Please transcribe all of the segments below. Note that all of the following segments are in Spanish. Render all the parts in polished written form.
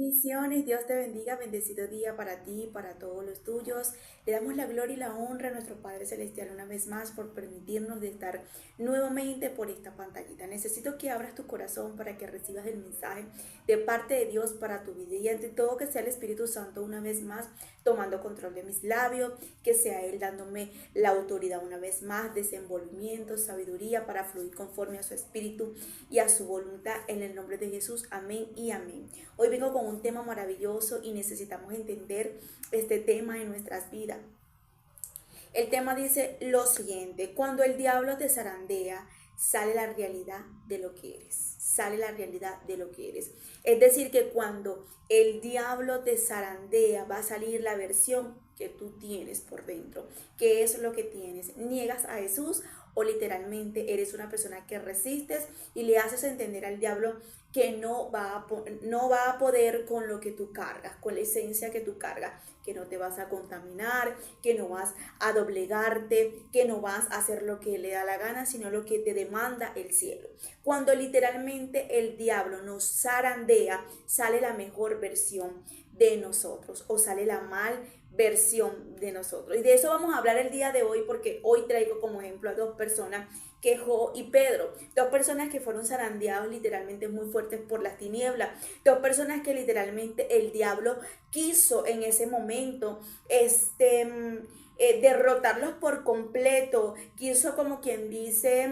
Bendiciones, Dios te bendiga, bendecido día para ti y para todos los tuyos. Le damos la gloria y la honra a nuestro Padre Celestial una vez más por permitirnos de estar nuevamente por esta pantallita. Necesito que abras tu corazón para que recibas el mensaje de parte de Dios para tu vida y ante todo que sea el Espíritu Santo una vez más tomando control de mis labios, que sea Él dándome la autoridad una vez más, desenvolvimiento, sabiduría para fluir conforme a su Espíritu y a su voluntad en el nombre de Jesús. Amén y amén. Hoy vengo con un tema maravilloso y necesitamos entender este tema en nuestras vidas. El tema dice lo siguiente: cuando el diablo te zarandea, sale la realidad de lo que eres. Sale la realidad de lo que eres. Es decir, que cuando el diablo te zarandea, va a salir la versión que tú tienes por dentro. ¿Qué es lo que tienes? ¿Niegas a Jesús o literalmente eres una persona que resistes y le haces entender al diablo que no va a poder con lo que tú cargas, con la esencia que tú cargas, que no te vas a contaminar, que no vas a doblegarte, que no vas a hacer lo que le da la gana, sino lo que te demanda el cielo? Cuando literalmente el diablo nos zarandea, sale la mejor versión de nosotros o sale la mal versión de nosotros. Y de eso vamos a hablar el día de hoy, porque hoy traigo como ejemplo a dos personas, que Jo y Pedro, dos personas que fueron zarandeados literalmente muy fuertes por las tinieblas, dos personas que literalmente el diablo quiso en ese momento derrotarlos por completo, quiso como quien dice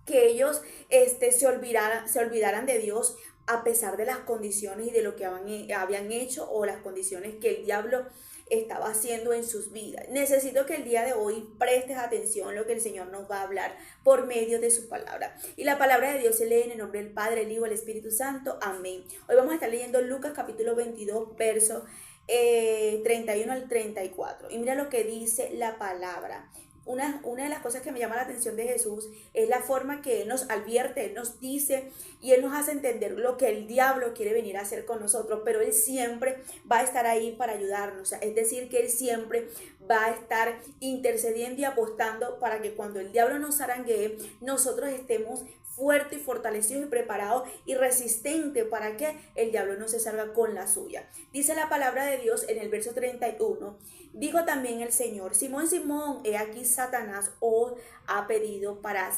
que ellos se olvidaran de Dios a pesar de las condiciones y de lo que habían hecho o las condiciones que el diablo estaba haciendo en sus vidas. Necesito que el día de hoy prestes atención a lo que el Señor nos va a hablar por medio de su palabra. Y la palabra de Dios se lee en el nombre del Padre, el Hijo y el Espíritu Santo. Amén. Hoy vamos a estar leyendo Lucas capítulo 22, versos 31 al 34. Y mira lo que dice la palabra. Una de las cosas que me llama la atención de Jesús es la forma que Él nos advierte, Él nos dice y Él nos hace entender lo que el diablo quiere venir a hacer con nosotros, pero Él siempre va a estar ahí para ayudarnos. Es decir, que Él siempre va a estar intercediendo y apostando para que cuando el diablo nos zaranguee, nosotros estemos fuertes y fortalecidos y preparados y resistentes para que el diablo no se salga con la suya. Dice la palabra de Dios en el verso 31. Dijo también el Señor: Simón, Simón, he aquí Satanás os ha pedido para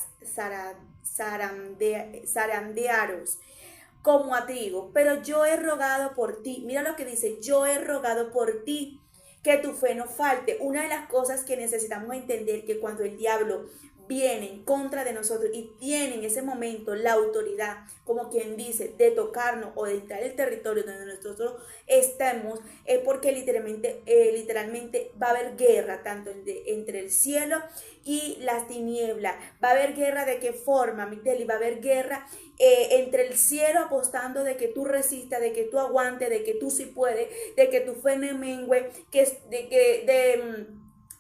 zarandearos como a trigo, pero yo he rogado por ti. Mira lo que dice: yo he rogado por ti que tu fe no falte. Una de las cosas que necesitamos entender, que cuando el diablo viene en contra de nosotros y tiene en ese momento la autoridad, como quien dice, de tocarnos o de entrar en el territorio donde nosotros estemos, es porque literalmente va a haber guerra tanto entre el cielo y las tinieblas. Va a haber guerra. ¿De qué forma, Miteli? Va a haber guerra entre el cielo apostando de que tú resistas, de que tú aguantes, de que tú sí puedes, de que tu fe no mengue,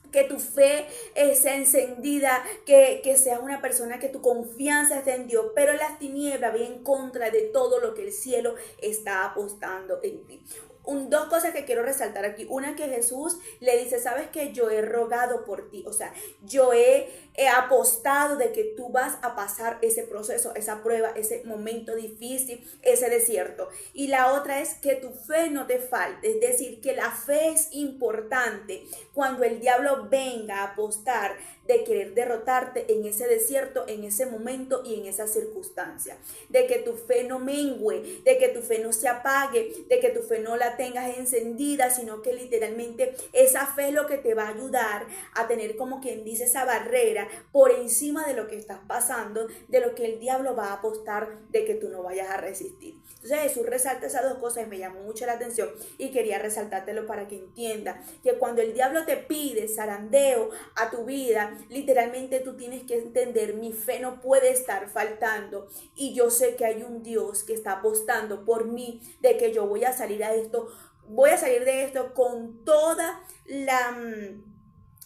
que tu fe sea encendida, que seas una persona que tu confianza esté en Dios, pero las tinieblas vienen en contra de todo lo que el cielo está apostando en ti. Dos cosas que quiero resaltar aquí. Una, que Jesús le dice: sabes que yo he rogado por ti, o sea, yo he apostado de que tú vas a pasar ese proceso, esa prueba, ese momento difícil, ese desierto. Y la otra es que tu fe no te falte, es decir, que la fe es importante cuando el diablo venga a apostar de querer derrotarte en ese desierto, en ese momento y en esa circunstancia. De que tu fe no mengue, de que tu fe no se apague, de que tu fe no la tengas encendida, sino que literalmente esa fe es lo que te va a ayudar a tener, como quien dice, esa barrera por encima de lo que estás pasando, de lo que el diablo va a apostar de que tú no vayas a resistir. Entonces Jesús resalta esas dos cosas y me llamó mucho la atención y quería resaltártelo para que entiendas que cuando el diablo te pide zarandeo a tu vida, literalmente tú tienes que entender: mi fe no puede estar faltando y yo sé que hay un Dios que está apostando por mí, de que yo voy a salir de esto con toda la,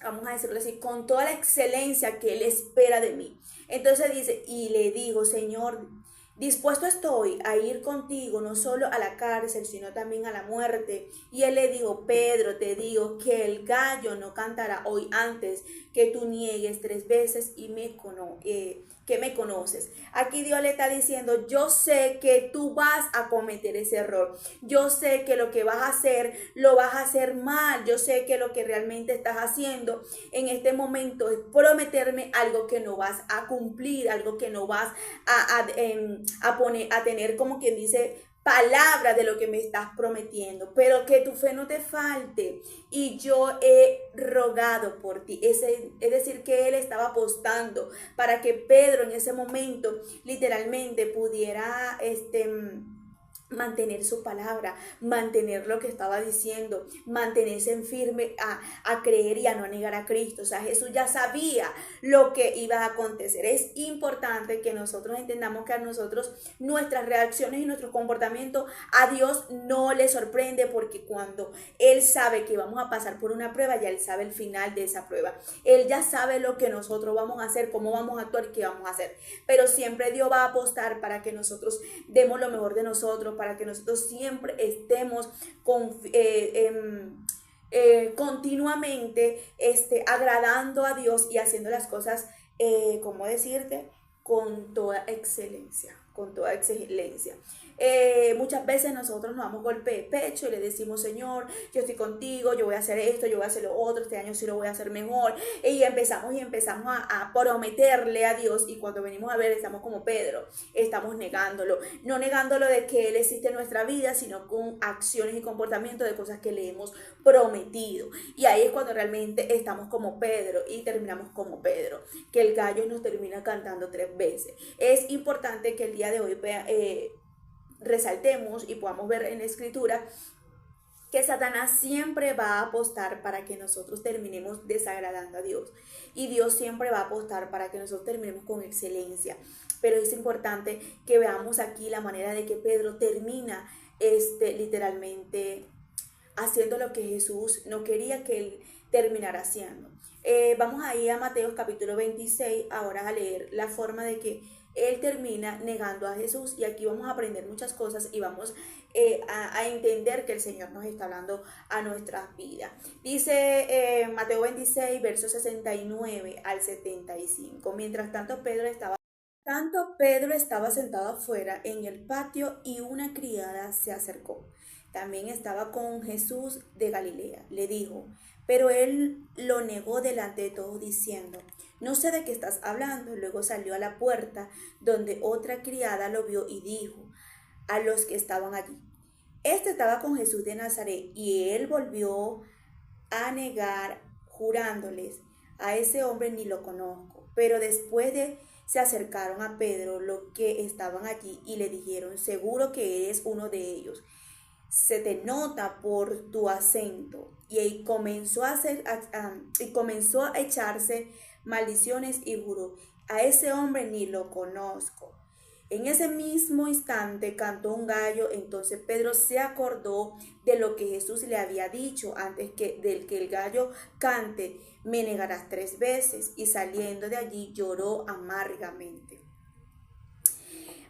vamos a decirlo así, con toda la excelencia que Él espera de mí. Entonces dice, y le dijo: Señor, dispuesto estoy a ir contigo no solo a la cárcel, sino también a la muerte. Y él le dijo, Pedro, te digo que el gallo no cantará hoy antes que tú niegues 3 veces que me conoces. Aquí Dios le está diciendo, yo sé que tú vas a cometer ese error. Yo sé que lo que vas a hacer, lo vas a hacer mal. Yo sé que lo que realmente estás haciendo en este momento es prometerme algo que no vas a cumplir, algo que no vas a tener, como quien dice, palabra de lo que me estás prometiendo, pero que tu fe no te falte. Y yo he rogado por ti. Es decir, que él estaba apostando para que Pedro en ese momento literalmente pudiera mantener su palabra, mantener lo que estaba diciendo, mantenerse en firme a creer y a no negar a Cristo. O sea, Jesús ya sabía lo que iba a acontecer. Es importante que nosotros entendamos que a nosotros nuestras reacciones y nuestro comportamiento a Dios no le sorprende, porque cuando Él sabe que vamos a pasar por una prueba, ya Él sabe el final de esa prueba. Él ya sabe lo que nosotros vamos a hacer, cómo vamos a actuar, qué vamos a hacer. Pero siempre Dios va a apostar para que nosotros demos lo mejor de nosotros, para que nosotros siempre estemos continuamente agradando a Dios y haciendo las cosas, ¿cómo decirte? Con toda excelencia, con toda excelencia. Muchas veces nosotros nos damos golpe de pecho y le decimos, Señor, yo estoy contigo, yo voy a hacer esto, yo voy a hacer lo otro, este año sí lo voy a hacer mejor. Y empezamos a prometerle a Dios, y cuando venimos a ver estamos como Pedro, estamos negándolo. No negándolo de que Él existe en nuestra vida, sino con acciones y comportamientos de cosas que le hemos prometido. Y ahí es cuando realmente estamos como Pedro y terminamos como Pedro, que el gallo nos termina cantando 3 veces. Es importante que el día de hoy resaltemos y podamos ver en la escritura que Satanás siempre va a apostar para que nosotros terminemos desagradando a Dios, y Dios siempre va a apostar para que nosotros terminemos con excelencia. Pero es importante que veamos aquí la manera de que Pedro termina literalmente haciendo lo que Jesús no quería que él terminara haciendo. Vamos a ir a Mateo capítulo 26 ahora a leer la forma de que él termina negando a Jesús, y aquí vamos a aprender muchas cosas y vamos a entender que el Señor nos está hablando a nuestras vidas. Dice Mateo 26, versos 69 al 75. Mientras tanto Pedro estaba sentado afuera en el patio, y una criada se acercó. También estaba con Jesús de Galilea. Le dijo, pero él lo negó delante de todos diciendo, no sé de qué estás hablando. Luego salió a la puerta, donde otra criada lo vio y dijo a los que estaban allí, este estaba con Jesús de Nazaret. Y él volvió a negar, jurándoles, a ese hombre ni lo conozco. Pero se acercaron a Pedro los que estaban allí y le dijeron, seguro que eres uno de ellos, se te nota por tu acento. Y él comenzó a echarse maldiciones y juró, a ese hombre ni lo conozco. En ese mismo instante cantó un gallo. Entonces Pedro se acordó de lo que Jesús le había dicho antes del que el gallo cante, me negarás 3 veces. Y saliendo de allí lloró amargamente.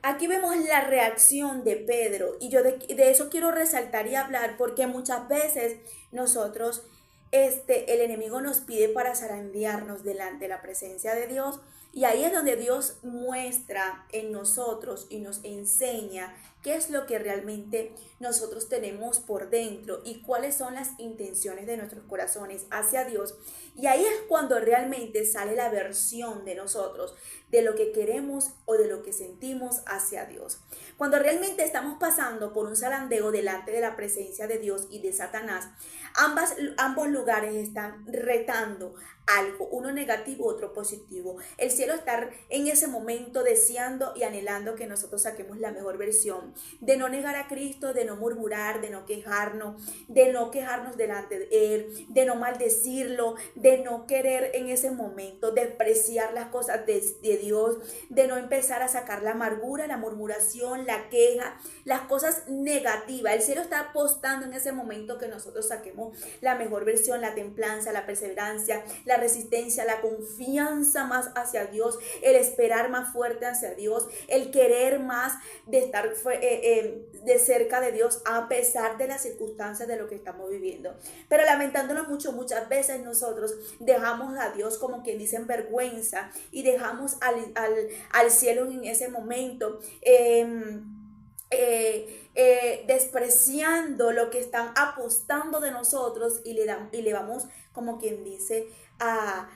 Aquí vemos la reacción de Pedro, y yo de eso quiero resaltar y hablar, porque muchas veces nosotros, el enemigo nos pide para zarandearnos delante de la presencia de Dios, y ahí es donde Dios muestra en nosotros y nos enseña qué es lo que realmente nosotros tenemos por dentro y cuáles son las intenciones de nuestros corazones hacia Dios. Y ahí es cuando realmente sale la versión de nosotros, de lo que queremos o de lo que sentimos hacia Dios. Cuando realmente estamos pasando por un zarandeo delante de la presencia de Dios y de Satanás, ambos lugares están retando algo, uno negativo, otro positivo. El cielo está en ese momento deseando y anhelando que nosotros saquemos la mejor versión, de no negar a Cristo, de no murmurar, de no quejarnos delante de Él, de no maldecirlo, de no querer en ese momento despreciar las cosas de Dios, de no empezar a sacar la amargura, la murmuración, la queja, las cosas negativas. El cielo está apostando en ese momento que nosotros saquemos la mejor versión, la templanza, la perseverancia, la resistencia, la confianza más hacia Dios, el esperar más fuerte hacia Dios, el querer más de estar de cerca de Dios a pesar de las circunstancias de lo que estamos viviendo. Pero lamentándolo mucho, muchas veces nosotros dejamos a Dios como quien dice en vergüenza y dejamos al cielo en ese momento. Despreciando lo que están apostando de nosotros y le vamos como quien dice a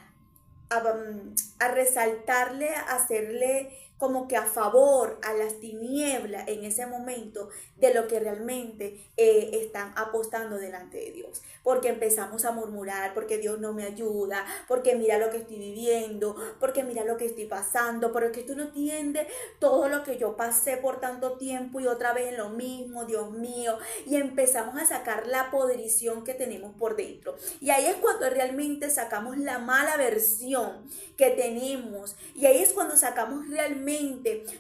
resaltarle, a hacerle como que a favor a las tinieblas en ese momento de lo que realmente están apostando delante de Dios, porque empezamos a murmurar, porque Dios no me ayuda, porque mira lo que estoy viviendo, porque mira lo que estoy pasando, porque tú no entiendes todo lo que yo pasé por tanto tiempo y otra vez en lo mismo, Dios mío, y empezamos a sacar la podrición que tenemos por dentro, y ahí es cuando realmente sacamos la mala versión que tenemos, y ahí es cuando sacamos realmente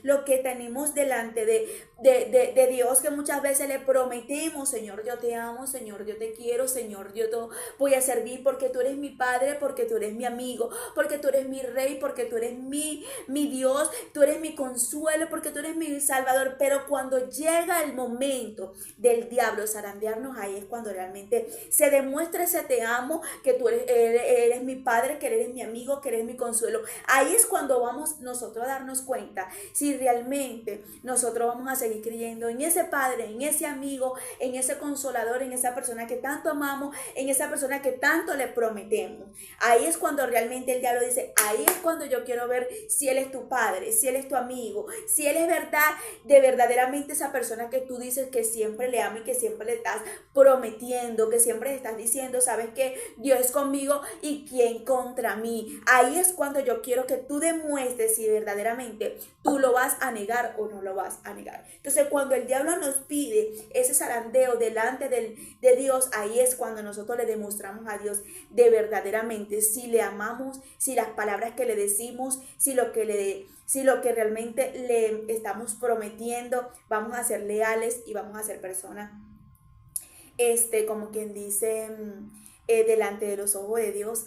lo que tenemos delante de Dios, que muchas veces le prometemos: Señor, yo te amo, Señor, yo te quiero, Señor, yo te voy a servir porque tú eres mi Padre, porque tú eres mi amigo, porque tú eres mi Rey, porque tú eres mi Dios, tú eres mi consuelo, porque tú eres mi Salvador. Pero cuando llega el momento del diablo zarandearnos, ahí es cuando realmente se demuestra ese te amo, que tú eres mi Padre, que eres mi amigo, que eres mi consuelo. Ahí es cuando vamos nosotros a darnos cuenta si realmente nosotros vamos a seguir creyendo en ese Padre, en ese amigo, en ese consolador, en esa persona que tanto amamos, en esa persona que tanto le prometemos. Ahí es cuando realmente el diablo dice: ahí es cuando yo quiero ver si Él es tu Padre, si Él es tu amigo, si Él es verdad, de verdaderamente esa persona que tú dices que siempre le ama y que siempre le estás prometiendo, que siempre le estás diciendo: sabes que Dios es conmigo y quién contra mí. Ahí es cuando yo quiero que tú demuestres si verdaderamente tú lo vas a negar o no lo vas a negar. Entonces, cuando el diablo nos pide ese zarandeo delante de Dios, ahí es cuando nosotros le demostramos a Dios de verdaderamente si le amamos, si las palabras que le decimos, si lo que realmente le estamos prometiendo, vamos a ser leales y vamos a ser personas, como quien dice, delante de los ojos de Dios,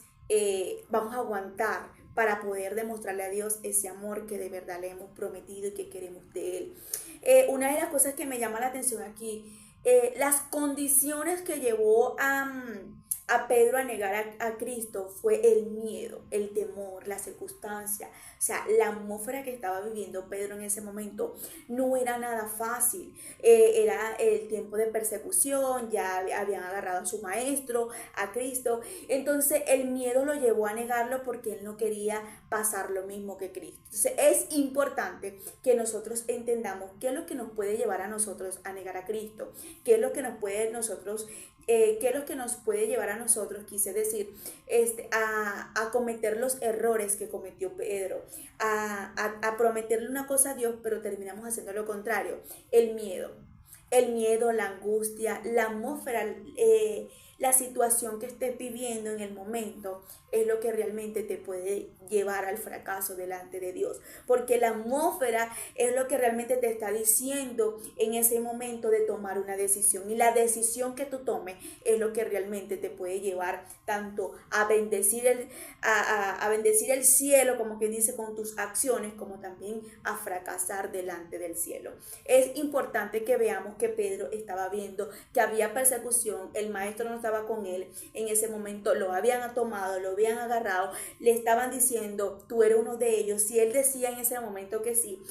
vamos a aguantar para poder demostrarle a Dios ese amor que de verdad le hemos prometido y que queremos de Él. Una de las cosas que me llama la atención aquí, las condiciones que llevó a Pedro a negar a Cristo fue el miedo, el temor, la circunstancia. O sea, la atmósfera que estaba viviendo Pedro en ese momento no era nada fácil. Era el tiempo de persecución, ya habían agarrado a su maestro, a Cristo. Entonces el miedo lo llevó a negarlo porque él no quería pasar lo mismo que Cristo. Entonces es importante que nosotros entendamos qué es lo que nos puede llevar a nosotros a negar a Cristo, qué es lo que nos puede llevar a nosotros, quise decir, a cometer los errores que cometió Pedro, a prometerle una cosa a Dios, pero terminamos haciendo lo contrario. El miedo, la angustia, la atmósfera, la situación que estés viviendo en el momento es lo que realmente te puede llevar al fracaso delante de Dios, porque la atmósfera es lo que realmente te está diciendo en ese momento de tomar una decisión, y la decisión que tú tomes es lo que realmente te puede llevar tanto a bendecir el cielo, como quien dice, con tus acciones, como también a fracasar delante del cielo. Es importante que veamos que Pedro estaba viendo que había persecución, el maestro no estaba con él en ese momento, lo habían tomado, lo habían agarrado, le estaban diciendo: tú eres uno de ellos. Si él decía en ese momento que sí,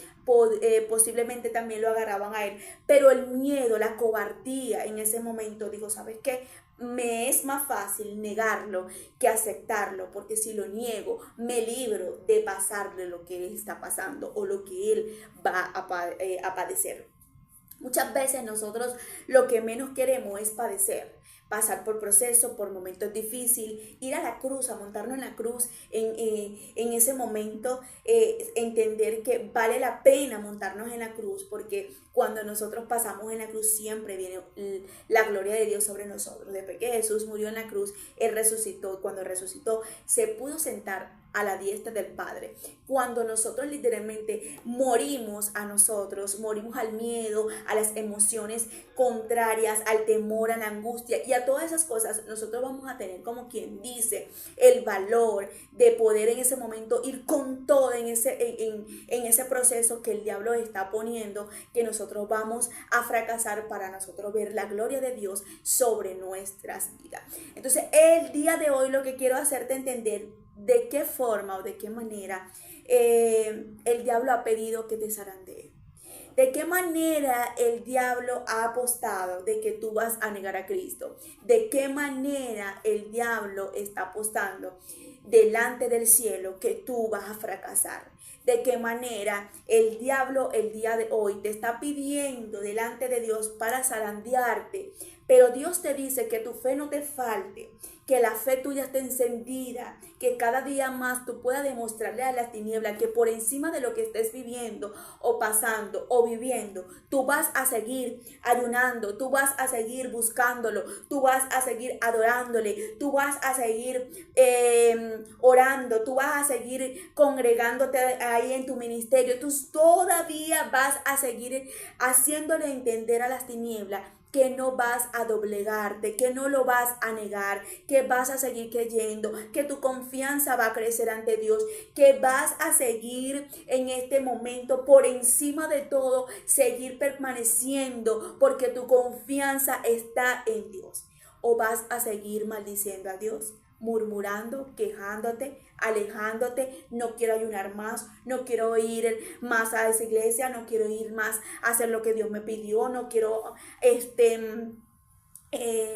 posiblemente también lo agarraban a él, pero el miedo, la cobardía en ese momento dijo: ¿sabes qué? Me es más fácil negarlo que aceptarlo, porque si lo niego me libro de pasarle lo que él está pasando o lo que él va a padecer. Muchas veces nosotros lo que menos queremos es padecer, pasar por procesos, por momentos difíciles, ir a la cruz, a montarnos en la cruz, en ese momento, entender que vale la pena montarnos en la cruz, porque cuando nosotros pasamos en la cruz siempre viene la gloria de Dios sobre nosotros. Después que Jesús murió en la cruz, Él resucitó. Cuando resucitó, se pudo sentar a la diestra del Padre. Cuando nosotros literalmente morimos a nosotros, morimos al miedo, a las emociones contrarias, al temor, a la angustia y a todas esas cosas nosotros vamos a tener, como quien dice, el valor de poder en ese momento ir con todo en ese proceso que el diablo está poniendo, que nosotros vamos a fracasar para nosotros ver la gloria de Dios sobre nuestras vidas. Entonces, el día de hoy lo que quiero hacerte entender de qué forma o de qué manera el diablo ha pedido que te zarandee. ¿De qué manera el diablo ha apostado de que tú vas a negar a Cristo? ¿De qué manera el diablo está apostando delante del cielo que tú vas a fracasar? ¿De qué manera el diablo el día de hoy te está pidiendo delante de Dios para zarandearte? Pero Dios te dice que tu fe no te falte, que la fe tuya esté encendida, que cada día más tú puedas demostrarle a las tinieblas que por encima de lo que estés viviendo o pasando o viviendo, tú vas a seguir ayunando, tú vas a seguir buscándolo, tú vas a seguir adorándole, tú vas a seguir orando, tú vas a seguir congregándote ahí en tu ministerio, tú todavía vas a seguir haciéndole entender a las tinieblas que no vas a doblegarte, que no lo vas a negar, que vas a seguir creyendo, que tu confianza va a crecer ante Dios, que vas a seguir en este momento por encima de todo, seguir permaneciendo porque tu confianza está en Dios. O vas a seguir maldiciendo a Dios, murmurando, quejándote, alejándote, no quiero ayunar más, no quiero ir más a esa iglesia, no quiero ir más a hacer lo que Dios me pidió, no quiero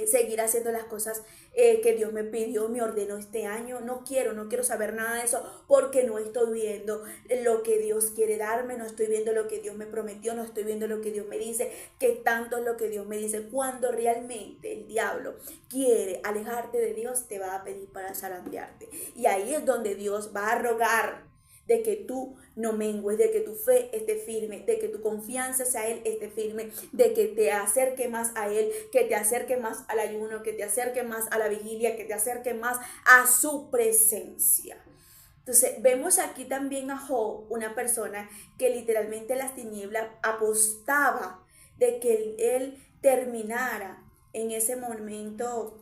seguir haciendo las cosas que Dios me pidió, me ordenó este año. No quiero saber nada de eso porque no estoy viendo lo que Dios quiere darme, no estoy viendo lo que Dios me prometió, no estoy viendo lo que Dios me dice, que tanto es lo que Dios me dice. Cuando realmente el diablo quiere alejarte de Dios, te va a pedir para zarandearte. Y ahí es donde Dios va a rogar de que tú no mengues, de que tu fe esté firme, de que tu confianza hacia Él esté firme, de que te acerque más a Él, que te acerque más al ayuno, que te acerque más a la vigilia, que te acerque más a su presencia. Entonces vemos aquí también a Job, una persona que literalmente las tinieblas apostaba de que él terminara en ese momento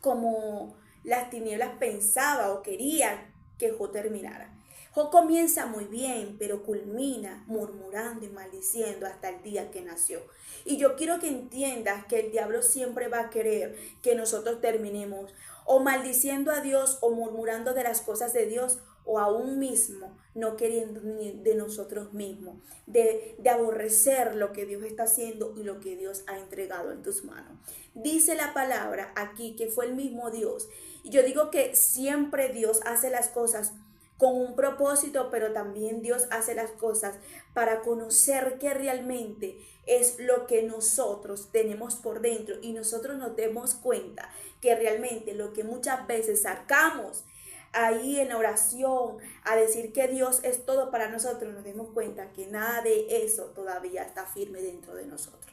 como las tinieblas pensaba o quería que Job terminara. Job comienza muy bien, pero culmina murmurando y maldiciendo hasta el día que nació. Y yo quiero que entiendas que el diablo siempre va a querer que nosotros terminemos o maldiciendo a Dios o murmurando de las cosas de Dios, o aún mismo no queriendo ni de nosotros mismos, de aborrecer lo que Dios está haciendo y lo que Dios ha entregado en tus manos. Dice la palabra aquí que fue el mismo Dios. Y yo digo que siempre Dios hace las cosas con un propósito, pero también Dios hace las cosas para conocer qué realmente es lo que nosotros tenemos por dentro y nosotros nos demos cuenta que realmente lo que muchas veces sacamos ahí en la oración a decir que Dios es todo para nosotros, nos demos cuenta que nada de eso todavía está firme dentro de nosotros.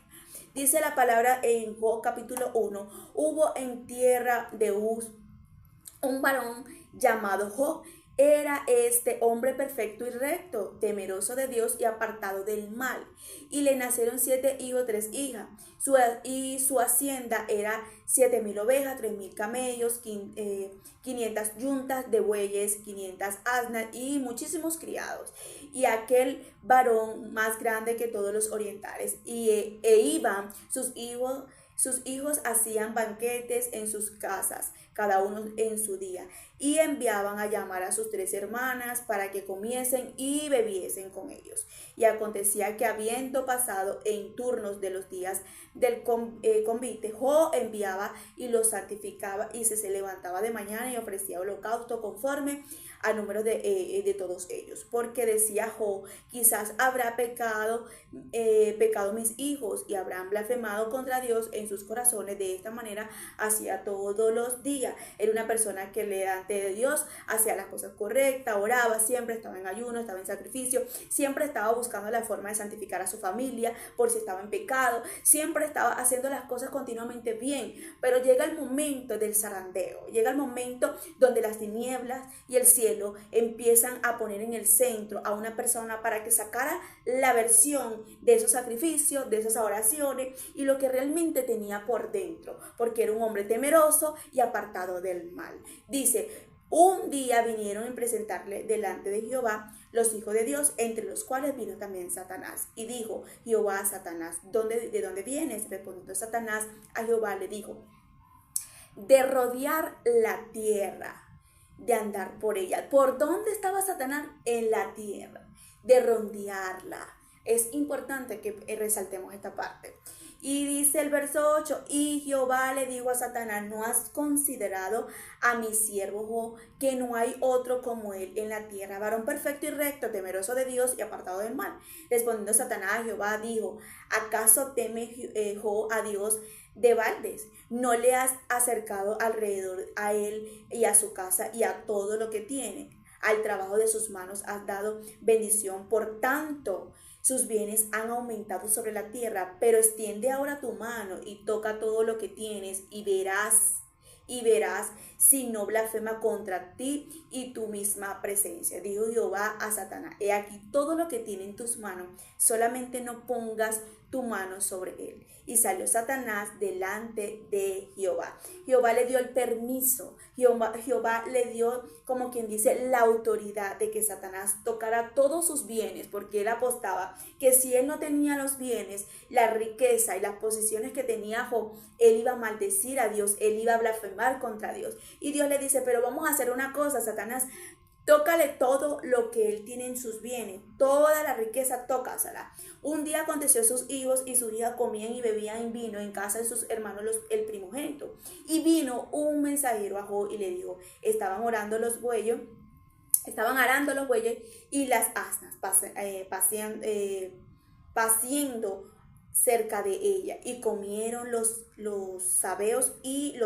Dice la palabra en Job capítulo 1, hubo en tierra de Uz un varón llamado Job. Era este hombre perfecto y recto, temeroso de Dios y apartado del mal. Y le nacieron 7 hijos, 3 hijas. Su hacienda era 7,000 ovejas, 3,000 camellos, 500 yuntas de bueyes, 500 asnas y muchísimos criados. Y aquel varón más grande que todos los orientales. Iban sus hijos hacían banquetes en sus casas, cada uno en su día, y enviaban a llamar a sus 3 hermanas para que comiesen y bebiesen con ellos. Y acontecía que habiendo pasado en turnos de los días del convite, Job enviaba y los santificaba y se levantaba de mañana y ofrecía holocausto conforme al número de todos ellos, porque decía Job, quizás habrá pecado mis hijos y habrán blasfemado contra Dios en sus corazones. De esta manera hacía todos los días. Era una persona que delante de Dios hacía las cosas correctas, oraba, siempre estaba en ayuno, estaba en sacrificio, siempre estaba buscando la forma de santificar a su familia por si estaba en pecado, siempre estaba haciendo las cosas continuamente bien. Pero llega el momento del zarandeo, llega el momento donde las tinieblas y el cielo cielo empiezan a poner en el centro a una persona para que sacara la versión de esos sacrificios, de esas oraciones y lo que realmente tenía por dentro, porque era un hombre temeroso y apartado del mal. Dice, un día vinieron a presentarle delante de Jehová los hijos de Dios, entre los cuales vino también Satanás. Y dijo Jehová a Satanás, ¿de dónde vienes? Respondiendo Satanás a Jehová le dijo, de rodear la tierra, de andar por ella. ¿Por dónde estaba Satanás? En la tierra, de rondearla. Es importante que resaltemos esta parte. Y dice el verso 8, y Jehová le dijo a Satanás, ¿no has considerado a mi siervo Job, que no hay otro como él en la tierra, varón perfecto y recto, temeroso de Dios y apartado del mal? Respondiendo Satanás a Jehová dijo, ¿acaso teme Job a Dios de baldes? ¿No le has acercado alrededor a él y a su casa y a todo lo que tiene? Al trabajo de sus manos has dado bendición, por tanto sus bienes han aumentado sobre la tierra, pero extiende ahora tu mano y toca todo lo que tienes y verás si no blasfema contra ti y tu misma presencia. Dijo Jehová a Satanás, he aquí todo lo que tiene en tus manos, solamente no pongas tu mano sobre él. Y salió Satanás delante de Jehová. Jehová le dio el permiso, Jehová le dio, como quien dice, la autoridad de que Satanás tocara todos sus bienes, porque él apostaba que si él no tenía los bienes, la riqueza y las posiciones que tenía Job, él iba a maldecir a Dios, él iba a blasfemar contra Dios. Y Dios le dice, pero vamos a hacer una cosa, Satanás, tócale todo lo que él tiene en sus bienes, toda la riqueza, tócasela. Un día aconteció, sus hijos y su hija comían y bebían vino en casa de sus hermanos el primogénito. Y vino un mensajero a Job y le dijo, estaban arando los bueyes y las asnas paciendo cerca de ella, y comieron los sabeos y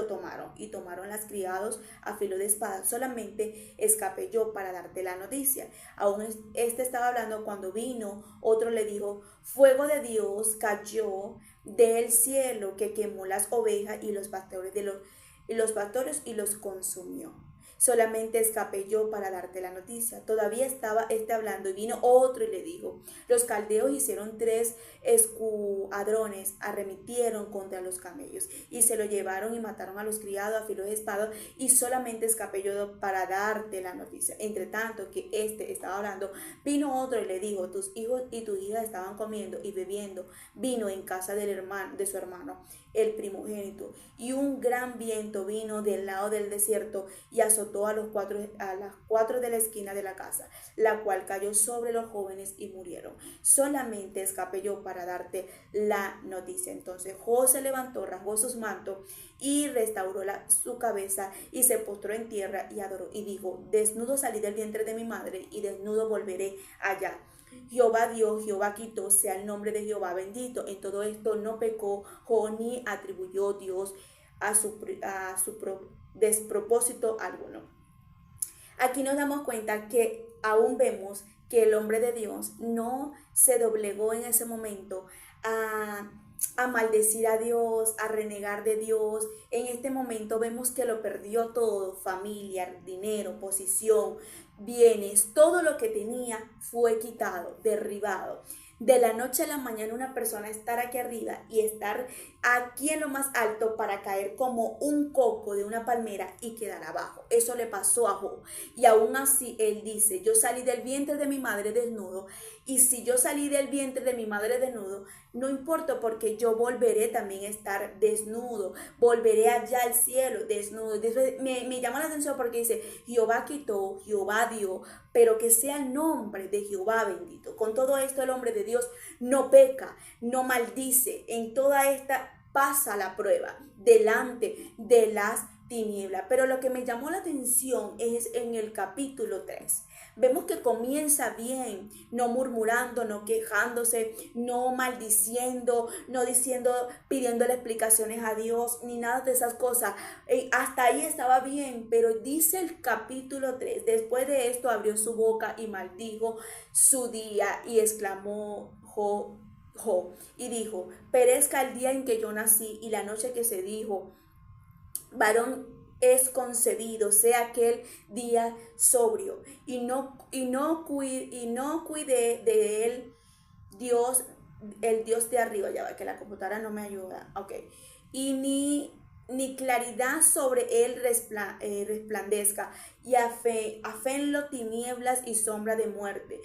tomaron las criados a filo de espada. Solamente escapé yo para darte la noticia. Aún estaba hablando cuando vino otro, le dijo, fuego de Dios cayó del cielo que quemó las ovejas y los pastores y los consumió. Solamente escapé yo para darte la noticia. Todavía estaba hablando y vino otro y le dijo, los caldeos hicieron 3 escuadrones, arremetieron contra los camellos y se lo llevaron y mataron a los criados a filo de espada, y solamente escapé yo para darte la noticia. Entre tanto que estaba hablando, vino otro y le dijo, tus hijos y tu hija estaban comiendo y bebiendo vino en casa de su hermano, el primogénito, y un gran viento vino del lado del desierto y azotó a las 4 de la esquina de la casa, la cual cayó sobre los jóvenes y murieron. Solamente escapé yo para darte la noticia. Entonces Job se levantó, rasgó sus mantos y restauró su cabeza y se postró en tierra y adoró y dijo, desnudo salí del vientre de mi madre y desnudo volveré allá. Jehová dio, Jehová quitó, sea el nombre de Jehová bendito. En todo esto no pecó Job ni atribuyó Dios a su despropósito alguno. Aquí nos damos cuenta que aún vemos que el hombre de Dios no se doblegó en ese momento a maldecir a Dios, a renegar de Dios. En este momento vemos que lo perdió todo: familia, dinero, posición, bienes, todo lo que tenía fue quitado, derribado. De la noche a la mañana una persona estar aquí arriba y estar aquí en lo más alto para caer como un coco de una palmera y quedar abajo. Eso le pasó a Job. Y aún así él dice, yo salí del vientre de mi madre desnudo, y si yo salí del vientre de mi madre desnudo, no importa, porque yo volveré también a estar desnudo, volveré allá al cielo desnudo. Me llama la atención porque dice, Jehová quitó, Jehová dio, pero que sea el nombre de Jehová bendito. Con todo esto el hombre de Dios no peca, no maldice. En toda esta pasa la prueba delante de las tinieblas. Pero lo que me llamó la atención es en el capítulo 3. Vemos que comienza bien, no murmurando, no quejándose, no maldiciendo, no pidiéndole explicaciones a Dios, ni nada de esas cosas. Hasta ahí estaba bien, pero dice el capítulo 3, después de esto abrió su boca y maldijo su día y exclamó Job, y dijo, perezca el día en que yo nací y la noche que se dijo, varón es concebido, sea aquel día sobrio, y no cuide de él Dios, el Dios de arriba, ya va que la computadora no me ayuda, ok, y ni claridad sobre él resplandezca, y afenlo tinieblas y sombra de muerte,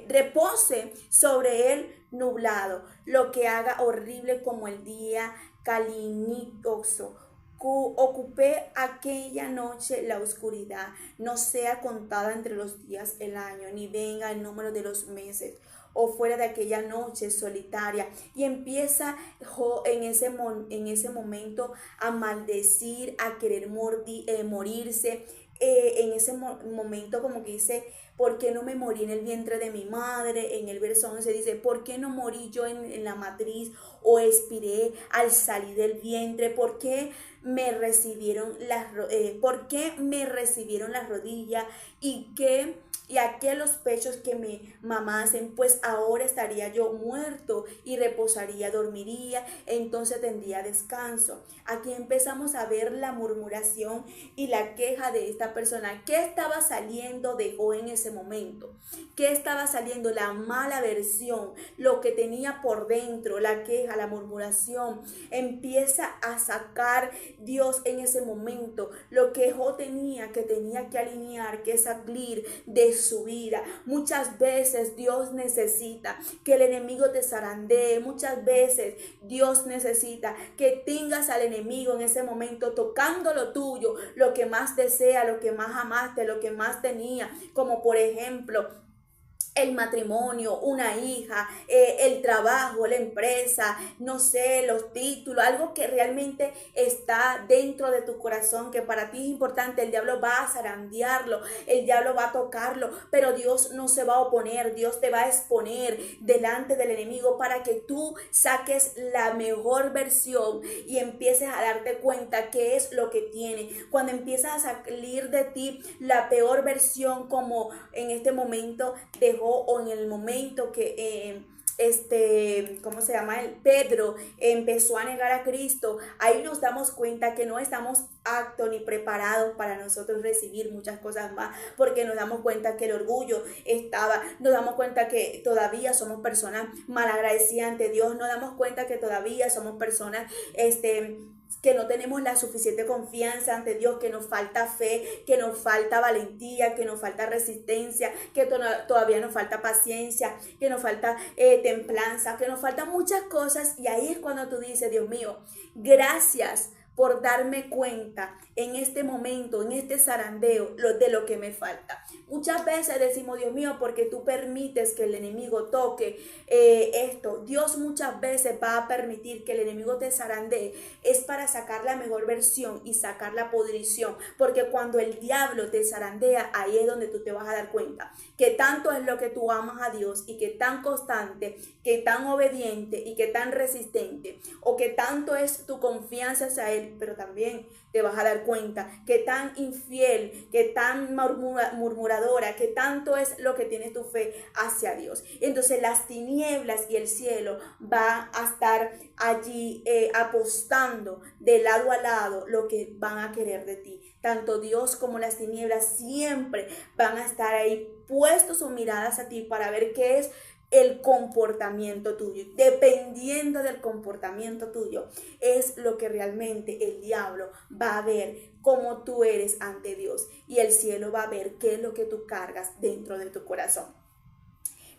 repose sobre él nublado, lo que haga horrible como el día caliginoso. Ocupé aquella noche la oscuridad, no sea contada entre los días el año, ni venga el número de los meses, o fuera de aquella noche solitaria. Y empieza en ese momento a maldecir, a querer morirse. En ese momento como que dice, ¿por qué no me morí en el vientre de mi madre? En el verso 11 dice, ¿por qué no morí yo en la matriz o expiré al salir del vientre? ¿Por qué me recibieron las rodillas y aquellos pechos que me mamasen? Pues ahora estaría yo muerto y reposaría, dormiría, entonces tendría descanso. Aquí empezamos a ver la murmuración y la queja de esta persona. ¿Qué estaba saliendo de Job en ese momento? ¿Qué estaba saliendo? La mala versión, lo que tenía por dentro, la queja, la murmuración. Empieza a sacar Dios en ese momento lo que Job tenía que alinear, que salir de su vida. Muchas veces Dios necesita que el enemigo te zarandee. Muchas veces Dios necesita que tengas al enemigo en ese momento tocando lo tuyo, lo que más desea, lo que más amaste, lo que más tenía, como por ejemplo el matrimonio, una hija, el trabajo, la empresa, no sé, los títulos, algo que realmente está dentro de tu corazón, que para ti es importante. El diablo va a zarandearlo, el diablo va a tocarlo, pero Dios no se va a oponer. Dios te va a exponer delante del enemigo para que tú saques la mejor versión y empieces a darte cuenta qué es lo que tiene. Cuando empiezas a salir de ti la peor versión, como en este momento dejó, o en el momento que ¿cómo se llama? Pedro empezó a negar a Cristo. Ahí nos damos cuenta que no estamos aptos ni preparados para nosotros recibir muchas cosas más, porque nos damos cuenta que el orgullo nos damos cuenta que todavía somos personas malagradecidas ante Dios, nos damos cuenta que todavía somos personas que no tenemos la suficiente confianza ante Dios, que nos falta fe, que nos falta valentía, que nos falta resistencia, que todavía nos falta paciencia, que nos falta templanza, que nos faltan muchas cosas. Y ahí es cuando tú dices, Dios mío, gracias por darme cuenta en este momento, en este zarandeo, de lo que me falta. Muchas veces decimos, Dios mío, porque tú permites que el enemigo toque esto. Dios muchas veces va a permitir que el enemigo te zarandee, es para sacar la mejor versión y sacar la podrición, porque cuando el diablo te zarandea, ahí es donde tú te vas a dar cuenta que tanto es lo que tú amas a Dios, y que tan constante, que tan obediente y que tan resistente, o que tanto es tu confianza hacia Él, pero también te vas a dar cuenta que tan infiel, que tan murmuradora, que tanto es lo que tienes tu fe hacia Dios. Entonces las tinieblas y el cielo va a estar allí apostando de lado a lado lo que van a querer de ti. Tanto Dios como las tinieblas siempre van a estar ahí puestos sus miradas a ti para ver qué es el comportamiento tuyo. Dependiendo del comportamiento tuyo es lo que realmente el diablo va a ver cómo tú eres ante Dios, y el cielo va a ver qué es lo que tú cargas dentro de tu corazón.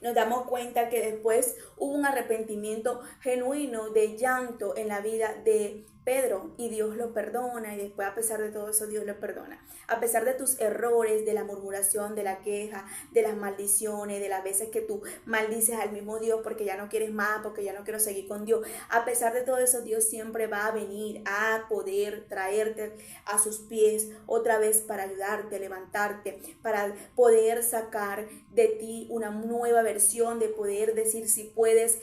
Nos damos cuenta que después hubo un arrepentimiento genuino de llanto en la vida de Pedro, y Dios lo perdona, y después a pesar de todo eso Dios lo perdona. A pesar de tus errores, de la murmuración, de la queja, de las maldiciones, de las veces que tú maldices al mismo Dios porque ya no quieres más, porque ya no quiero seguir con Dios, a pesar de todo eso Dios siempre va a venir a poder traerte a sus pies otra vez para ayudarte, levantarte, para poder sacar de ti una nueva versión, de poder decir si puedes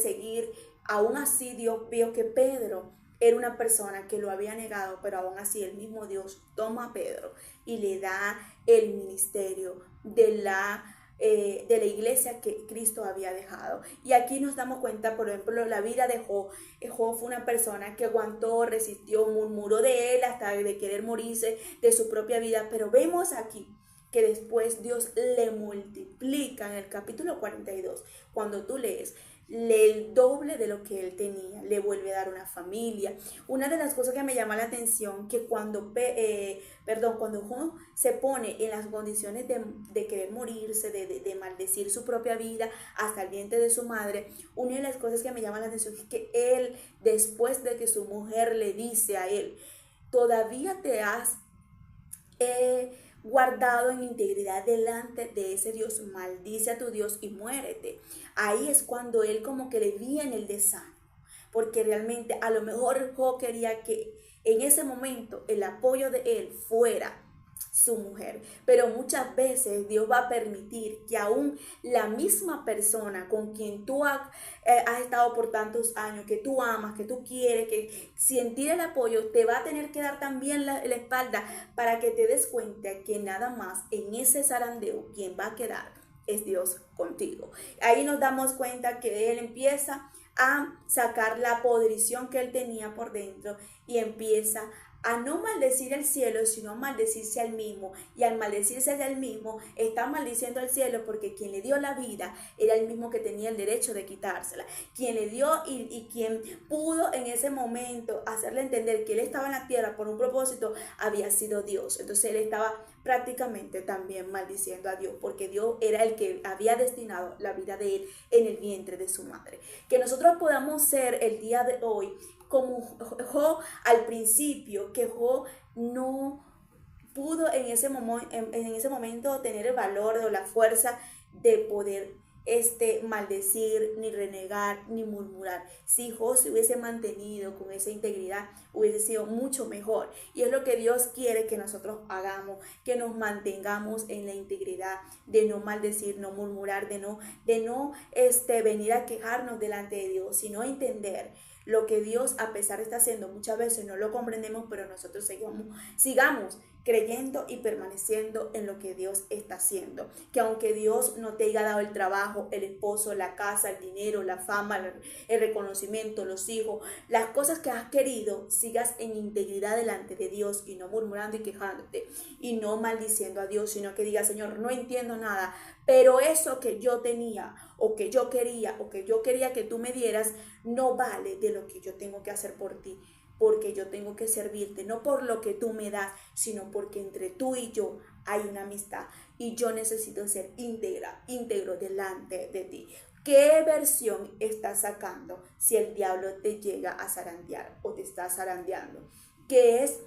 seguir. Aún así Dios vio que Pedro era una persona que lo había negado, pero aún así el mismo Dios toma a Pedro y le da el ministerio de la de la iglesia que Cristo había dejado. Y aquí nos damos cuenta, por ejemplo, la vida de Job. Job fue una persona que aguantó, resistió, murmuró de él hasta de querer morirse de su propia vida, pero vemos aquí que después Dios le multiplica en el capítulo 42, cuando tú lees, el doble de lo que él tenía, le vuelve a dar una familia. Una de las cosas que me llama la atención, que cuando Job se pone en las condiciones de querer morirse, de maldecir su propia vida hasta el vientre de su madre, una de las cosas que me llama la atención es que él, después de que su mujer le dice a él, todavía te has guardado en integridad delante de ese Dios, maldice a tu Dios y muérete. Ahí es cuando él como que le viene el desánimo, porque realmente a lo mejor Job quería que en ese momento el apoyo de él fuera su mujer, pero muchas veces Dios va a permitir que aún la misma persona con quien tú has estado por tantos años, que tú amas, que tú quieres, que sentir el apoyo, te va a tener que dar también la espalda para que te des cuenta que nada más en ese zarandeo quien va a quedar es Dios contigo. Ahí nos damos cuenta que él empieza a sacar la podrición que él tenía por dentro y empieza a no maldecir el cielo, sino a maldecirse al mismo. Y al maldecirse al mismo, está maldiciendo al cielo, porque quien le dio la vida era el mismo que tenía el derecho de quitársela. Quien le dio y quien pudo en ese momento hacerle entender que él estaba en la tierra por un propósito, había sido Dios. Entonces él estaba prácticamente también maldiciendo a Dios, porque Dios era el que había destinado la vida de él en el vientre de su madre. Que nosotros podamos ser el día de hoy como Job al principio, que Job no pudo en ese momento tener el valor o la fuerza de poder maldecir, ni renegar, ni murmurar. Si Job se hubiese mantenido con esa integridad, hubiese sido mucho mejor. Y es lo que Dios quiere que nosotros hagamos, que nos mantengamos en la integridad, de no maldecir, no murmurar, de no venir a quejarnos delante de Dios, sino entender lo que Dios a pesar está haciendo. Muchas veces no lo comprendemos, pero nosotros sigamos creyendo y permaneciendo en lo que Dios está haciendo. Que aunque Dios no te haya dado el trabajo, el esposo, la casa, el dinero, la fama, el reconocimiento, los hijos, las cosas que has querido, sigas en integridad delante de Dios y no murmurando y quejándote y no maldiciendo a Dios, sino que digas, Señor, no entiendo nada, pero eso que yo tenía o que yo quería que tú me dieras no vale de lo que yo tengo que hacer por ti, porque yo tengo que servirte, no por lo que tú me das, sino porque entre tú y yo hay una amistad y yo necesito ser íntegro delante de ti. ¿Qué versión estás sacando si el diablo te llega a zarandear o te está zarandeando? ¿Qué es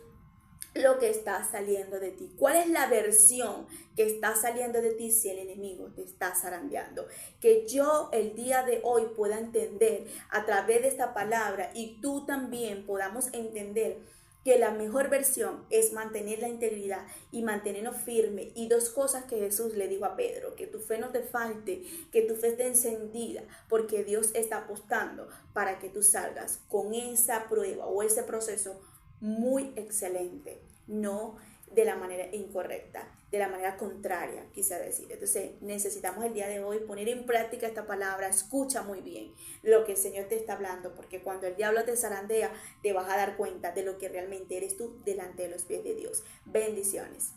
lo que está saliendo de ti? ¿Cuál es la versión que está saliendo de ti si el enemigo te está zarandeando? Que yo el día de hoy pueda entender a través de esta palabra y tú también podamos entender que la mejor versión es mantener la integridad y mantenernos firme. Y dos cosas que Jesús le dijo a Pedro: que tu fe no te falte, que tu fe esté encendida, porque Dios está apostando para que tú salgas con esa prueba o ese proceso muy excelente, no de la manera incorrecta, de la manera contraria, quise decir. Entonces necesitamos el día de hoy poner en práctica esta palabra. Escucha muy bien lo que el Señor te está hablando, porque cuando el diablo te zarandea, te vas a dar cuenta de lo que realmente eres tú delante de los pies de Dios. Bendiciones.